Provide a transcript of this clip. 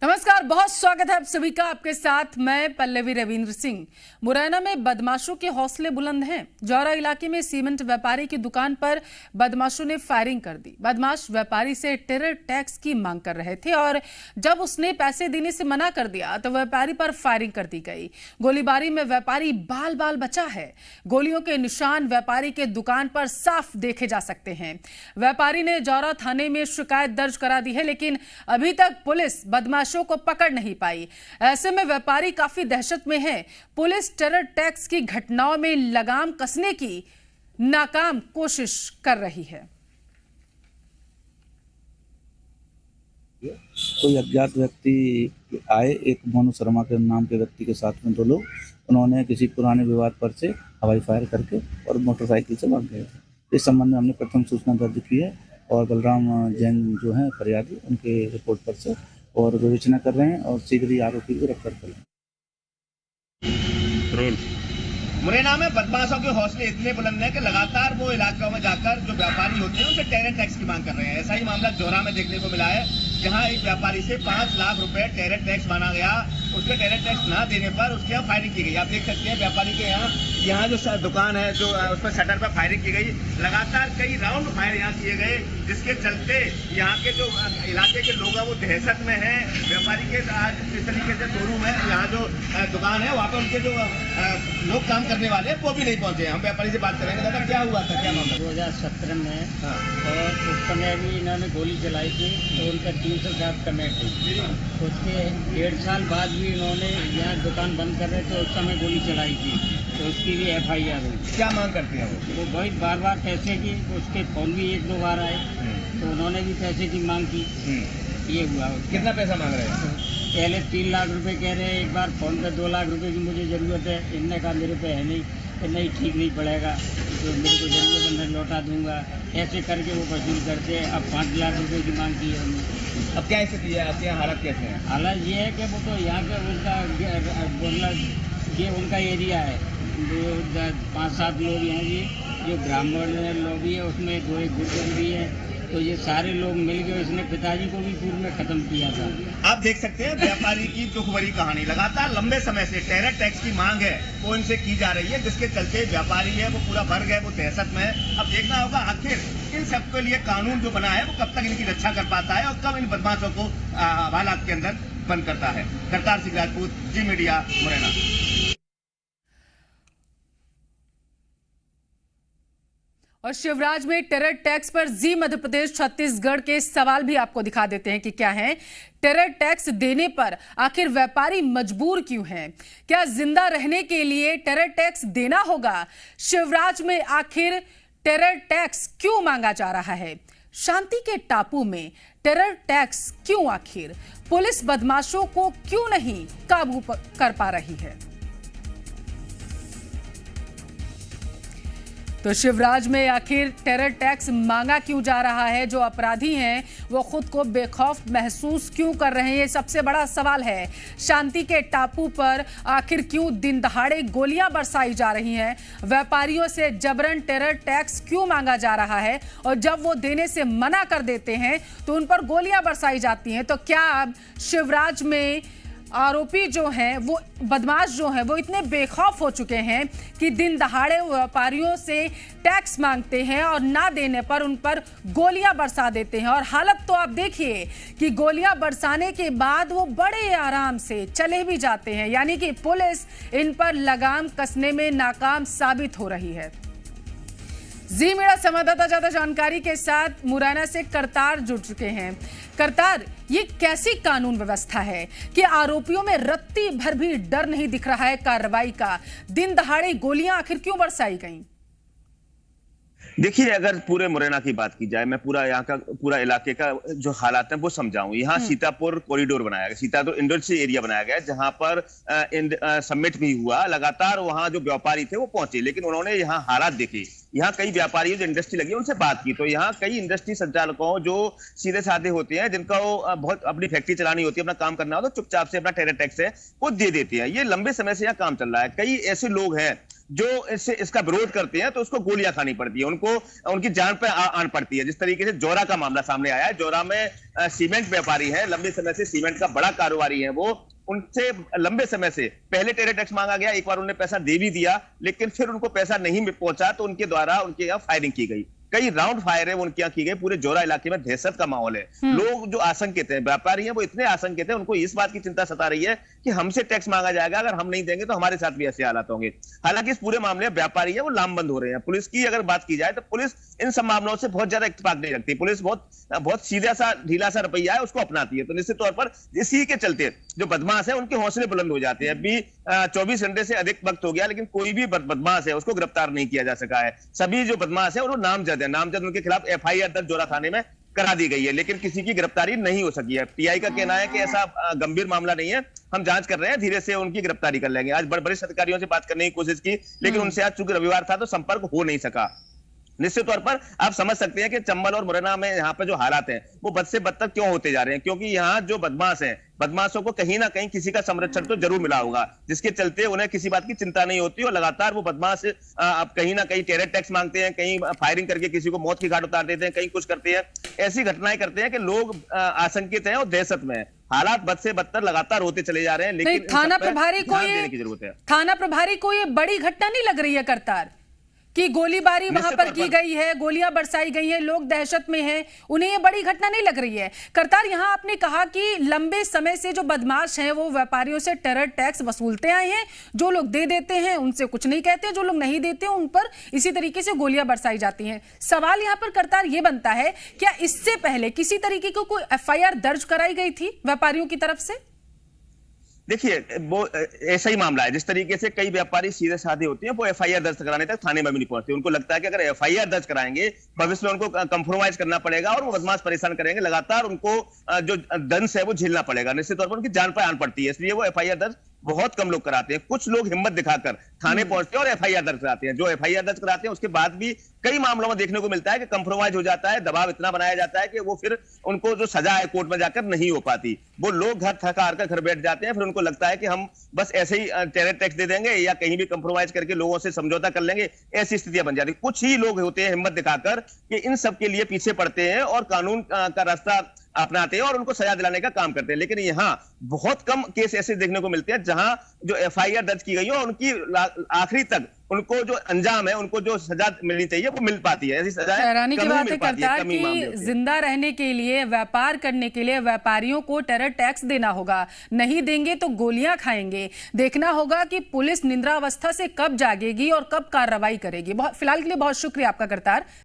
नमस्कार, बहुत स्वागत है आप सभी का। आपके साथ मैं पल्लवी रविंद्र सिंह। मुरैना में बदमाशों के हौसले बुलंद हैं। जौरा इलाके में सीमेंट व्यापारी की दुकान पर बदमाशों ने फायरिंग कर दी। बदमाश व्यापारी से टेरर टैक्स की मांग कर रहे थे और जब उसने पैसे देने से मना कर दिया तो व्यापारी पर फायरिंग कर दी गई। गोलीबारी में व्यापारी बाल बाल बचा है। गोलियों के निशान व्यापारी के दुकान पर साफ देखे जा सकते हैं। व्यापारी ने जौरा थाने में शिकायत दर्ज करा दी है, लेकिन अभी तक पुलिस बदमाश को पकड़ नहीं पाई। ऐसे में व्यापारी काफी दहशत में है। पुलिस टेरर टैक्स की घटनाओं में लगाम कसने की नाकाम कोशिश कर रही है। कोई अज्ञात व्यक्ति आए, एक मोनू शर्मा के नाम के व्यक्ति के साथ में दो लोग, उन्होंने किसी पुराने विवाद पर से हवाई फायर करके और मोटरसाइकिल से भाग गए। इस संबंध में हमने प्रथम सूचना दर्ज की है और बलराम जैन जो हैं फरियादी, उनके रिपोर्ट पर से और विवेचना कर रहे हैं और शीघ्र ही आरोपी को गिरफ्तार कर लेंगे। मुरैना में बदमाशों के हौसले इतने बुलंद हैं कि लगातार वो इलाकों में जाकर जो व्यापारी होते हैं उनसे टेरर टैक्स की मांग कर रहे हैं। ऐसा ही मामला जौरा में देखने को मिला है, जहां एक व्यापारी से 5 लाख रुपए टेरर टैक्स मांगा गया। उसके टेरर टैक्स ना देने पर उसके यहाँ फायरिंग की गई। आप देख सकते हैं व्यापारी के यहाँ जो दुकान है, जो उस पर शटर पर फायरिंग की गई। लगातार कई राउंड फायर यहाँ किए गए, जिसके चलते यहाँ के जो इलाके के लोग हैं वो दहशत में हैं। व्यापारी के आज जिस तरीके से शोरूम है, यहाँ जो दुकान है, वहाँ पर उनके जो लोग काम करने वाले वो भी नहीं पहुंचे। हम व्यापारी से बात करेंगे। दादा, क्या हुआ था, क्या मामला? 2017 में और उस समय भी इन्होंने गोली चलाई थी तो उनका 307 कमेट हुई। उसके 1.5 साल बाद भी इन्होंने यहाँ दुकान बंद कर रहे थे, उस समय गोली चलाई थी तो उसकी भी FIR हुई। क्या मांग करते हैं वो बहुत बार पैसे की, उसके फोन भी 1-2 बार आए तो उन्होंने भी पैसे की मांग की। ये हुआ। कितना पैसा मांग रहे हैं? पहले 3 लाख रुपए कह रहे हैं, एक बार फोन पे 2 लाख रुपए की मुझे ज़रूरत है। इनने कहा मेरे पे है नहीं, नहीं ठीक नहीं पड़ेगा, तो मेरे को ज़रूरत है, मैं लौटा दूंगा। ऐसे करके वो वसूल करते हैं। अब 5 लाख रुपए की मांग की है हमने। अब क्या स्थिति है आपके यहाँ, हालत कैसे हैं? हालात ये है कि वो तो यहाँ का उनका ये उनका एरिया है, 5-7 लोग हैं जी, जो ब्राह्मण लोग भी है, उसमें 2 गुर्जर भी है, तो ये सारे लोग मिलकर इसने पिताजी को भी पूर्व में खत्म किया था। आप देख सकते हैं व्यापारी की दुख भरी कहानी। लगातार लंबे समय से टेरर टैक्स की मांग है वो इनसे की जा रही है, जिसके चलते व्यापारी है वो पूरा वर्ग है वो दहशत में है। अब देखना होगा आखिर इन सबके लिए कानून जो बना है वो कब तक इनकी रक्षा कर पाता है और कब इन बदमाशों को हालात के अंदर बंद करता है। करतार सिंह राजपूत, जी मीडिया, मुरैना। और शिवराज में टेरर टैक्स पर जी मध्य प्रदेश छत्तीसगढ़ के सवाल भी आपको दिखा देते हैं कि क्या है। टेरर टैक्स देने पर आखिर व्यापारी मजबूर क्यों हैं? क्या जिंदा रहने के लिए टेरर टैक्स देना होगा? शिवराज में आखिर टेरर टैक्स क्यों मांगा जा रहा है? शांति के टापू में टेरर टैक्स क्यों? आखिर पुलिस बदमाशों को क्यों नहीं काबू कर पा रही है? तो शिवराज में आखिर टेरर टैक्स मांगा क्यों जा रहा है? जो अपराधी हैं वो खुद को बेखौफ महसूस क्यों कर रहे हैं? ये सबसे बड़ा सवाल है। शांति के टापू पर आखिर क्यों दिन दहाड़े गोलियां बरसाई जा रही हैं? व्यापारियों से जबरन टेरर टैक्स क्यों मांगा जा रहा है? और जब वो देने से मना कर देते हैं तो उन पर गोलियां बरसाई जाती हैं। तो क्या अब शिवराज में आरोपी जो हैं, वो बदमाश जो हैं, वो इतने बेखौफ हो चुके हैं कि दिन दहाड़े व्यापारियों से टैक्स मांगते हैं और ना देने पर उन पर गोलियां बरसा देते हैं? और हालत तो आप देखिए कि गोलियां बरसाने के बाद वो बड़े आराम से चले भी जाते हैं, यानी कि पुलिस इन पर लगाम कसने में नाकाम साबित हो रही है। जी मीडिया संवाददाता ज्यादा जानकारी के साथ मुरैना से करतार जुड़ चुके हैं। करतार, ये कैसी कानून व्यवस्था है कि आरोपियों में रत्ती भर भी डर नहीं दिख रहा है कार्रवाई का? दिन दहाड़े गोलियां आखिर क्यों बरसाई गईं? देखिए, अगर पूरे मुरैना की बात की जाए, मैं पूरा यहाँ का पूरा इलाके का जो हालात है वो समझाऊं। यहाँ सीतापुर कॉरिडोर बनाया गया, सीतापुर इंडस्ट्री एरिया बनाया गया, जहां पर समिट भी हुआ। लगातार वहां जो व्यापारी थे वो पहुंचे, लेकिन उन्होंने यहाँ हालात देखे। यहाँ कई व्यापारी जो इंडस्ट्री लगी है उनसे बात की, तो यहाँ कई इंडस्ट्री संचालकों जो सीधे साधे होते हैं, जिनका वो बहुत अपनी फैक्ट्री चलानी होती है, अपना काम करना होता है, चुपचाप से अपना टेरर टैक्स है वो दे देते हैं। ये लंबे समय से यहाँ काम चल रहा है। कई ऐसे लोग हैं जो इसका विरोध करते हैं तो उसको गोलियां खानी पड़ती है, उनको उनकी जान पे आन पड़ती है। जिस तरीके से जोरा का मामला सामने आया है, जोरा में सीमेंट व्यापारी है, लंबे समय से सीमेंट का बड़ा कारोबारी है, वो उनसे लंबे समय से पहले टेरर टैक्स मांगा गया, एक बार उन्होंने पैसा दे भी दिया, लेकिन फिर उनको पैसा नहीं पहुंचा तो उनके द्वारा उनके यहाँ फायरिंग की गई, कई राउंड फायर है वो उनके यहाँ की गई। पूरे जोरा इलाके में दहशत का माहौल है। लोग जो आशंकित हैं, व्यापारी हैं, वो इतने आशंकित हैं, उनको इस बात की चिंता सता रही है कि हमसे टैक्स मांगा जाएगा, अगर हम नहीं देंगे तो हमारे साथ भी ऐसे हालात होंगे। हालांकि इस पूरे मामले में व्यापारी है वो लामबंद हो रहे हैं। पुलिस की अगर बात की जाए तो पुलिस इन सब मामलों से बहुत ज्यादा इत्तेफाक नहीं रखती। पुलिस बहुत सीधा सा ढीला सा रवैया है उसको अपनाती है। तो निश्चित तौर पर इसी के चलते जो बदमाश है उनके हौसले बुलंद हो जाते हैं। अभी 24 घंटे से अधिक वक्त हो गया, लेकिन कोई भी बदमाश है उसको गिरफ्तार नहीं किया जा सका है। सभी जो बदमाश है वो नामजद है, नामजद उनके खिलाफ FIR दर्ज जोरा थाने में करा दी गई है, लेकिन किसी की गिरफ्तारी नहीं हो सकी है। PI का कहना है कि ऐसा गंभीर मामला नहीं है, हम जांच कर रहे हैं, धीरे से उनकी गिरफ्तारी कर लेंगे। आज वरिष्ठ अधिकारियों से बात करने की कोशिश की, लेकिन उनसे आज चूंकि रविवार था तो संपर्क हो नहीं सका। निश्चित तौर पर आप समझ सकते हैं कि चंबल और मुरैना में यहाँ पे जो हालात हैं वो बद से बदतर क्यों होते जा रहे हैं, क्योंकि यहाँ जो बदमाश हैं, बदमाशों को कहीं ना कहीं किसी का संरक्षण तो जरूर मिला होगा, जिसके चलते उन्हें किसी बात की चिंता नहीं होती और लगातार वो बदमाश अब कहीं ना कहीं टेरर टैक्स मांगते हैं, कहीं फायरिंग करके किसी को मौत की घाट उतार देते हैं, कहीं कुछ करते हैं। ऐसी घटनाएं करते हैं कि लोग आशंकित हैं और दहशत में है। हालात बद से बदतर लगातार होते चले जा रहे हैं, लेकिन थाना प्रभारी को देने की जरूरत है। थाना प्रभारी को ये बड़ी घटना नहीं लग रही है करतार कि गोलीबारी वहां पर की गई है, गोलियां बरसाई गई हैं, लोग दहशत में हैं, उन्हें ये बड़ी घटना नहीं लग रही है? करतार, यहां आपने कहा कि लंबे समय से जो बदमाश हैं वो व्यापारियों से टेरर टैक्स वसूलते आए हैं, जो लोग दे देते हैं उनसे कुछ नहीं कहते, जो लोग नहीं देते उन पर इसी तरीके से गोलियां बरसाई जाती हैं। सवाल यहां पर करतार ये बनता है, क्या इससे पहले किसी तरीके की कोई FIR दर्ज कराई गई थी व्यापारियों की तरफ से? देखिए, वो ऐसा ही मामला है। जिस तरीके से कई व्यापारी सीधे साधे होते हैं, वो FIR दर्ज कराने तक थाने में भी नहीं पहुंचते। उनको लगता है कि अगर FIR दर्ज कराएंगे भविष्य में उनको कंप्रोमाइज करना पड़ेगा और वो बदमाश परेशान करेंगे, लगातार उनको जो दंश है वो झेलना पड़ेगा, निश्चित तौर पर उनकी जान पर आन पड़ती है। इसलिए वो FIR दर्ज बहुत कम लोग कराते हैं। कुछ लोग हिम्मत दिखाकर थाने पहुंचते हैं और FIR दर्ज कराते हैं। जो FIR दर्ज कराते हैं उसके बाद भी कई मामलों में देखने को मिलता है कि कंप्रोमाइज हो जाता है, दबाव इतना बनाया जाता है कि वो फिर उनको जो सजा है कोर्ट में जाकर नहीं हो पाती। वो लोग घर थका हार कर घर बैठ जाते हैं, फिर उनको लगता है कि हम बस ऐसे ही टेरर टैक्स दे देंगे या कहीं भी कंप्रोमाइज करके लोगों से समझौता कर लेंगे, ऐसी स्थितियां बन जाती है। कुछ ही लोग होते हैं हिम्मत दिखाकर कि इन सब के लिए पीछे पड़ते हैं और कानून का रास्ता अपनाते हैं और उनको सजा दिलाने का काम करते हैं। लेकिन यहाँ बहुत कम केस ऐसे देखने को मिलते हैं जहां जो FIR दर्ज की गई हो उनकी आखिरी तक उनको जो अंजाम है, उनको जो सजा मिलनी चाहिए वो मिल पाती है। ऐसी सजा हैरानी की बात है करतार कि जिंदा रहने के लिए, व्यापार करने के लिए व्यापारियों को टेरर टैक्स देना होगा, नहीं देंगे तो गोलियां खाएंगे। देखना होगा कि पुलिस निद्रावस्था से कब जागेगी और कब कार्रवाई करेगी। फिलहाल के लिए बहुत शुक्रिया आपका करतार।